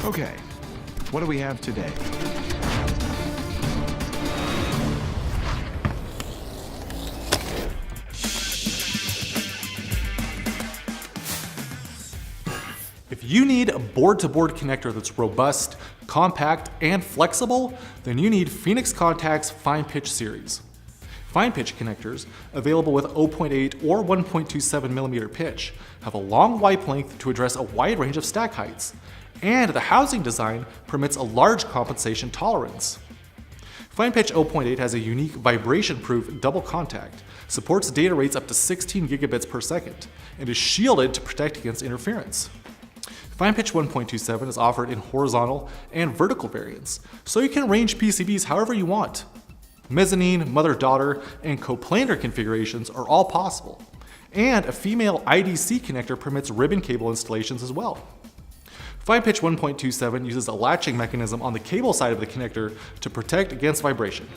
Okay, what do we have today? If you need a board-to-board connector that's robust, compact, and flexible, then you need Phoenix Contact's FINEPITCH series. FINEPITCH connectors, available with 0.8 or 1.27mm pitch, have a long wipe length to address a wide range of stack heights, and the housing design permits a large compensation tolerance. FINEPITCH 0.8 has a unique vibration-proof double contact, supports data rates up to 16 gigabits per second, and is shielded to protect against interference. FINEPITCH 1.27 is offered in horizontal and vertical variants, so you can arrange PCBs however you want. Mezzanine, mother-daughter, and coplanar configurations are all possible, and a female IDC connector permits ribbon cable installations as well. FINEPITCH 1.27 uses a latching mechanism on the cable side of the connector to protect against vibration.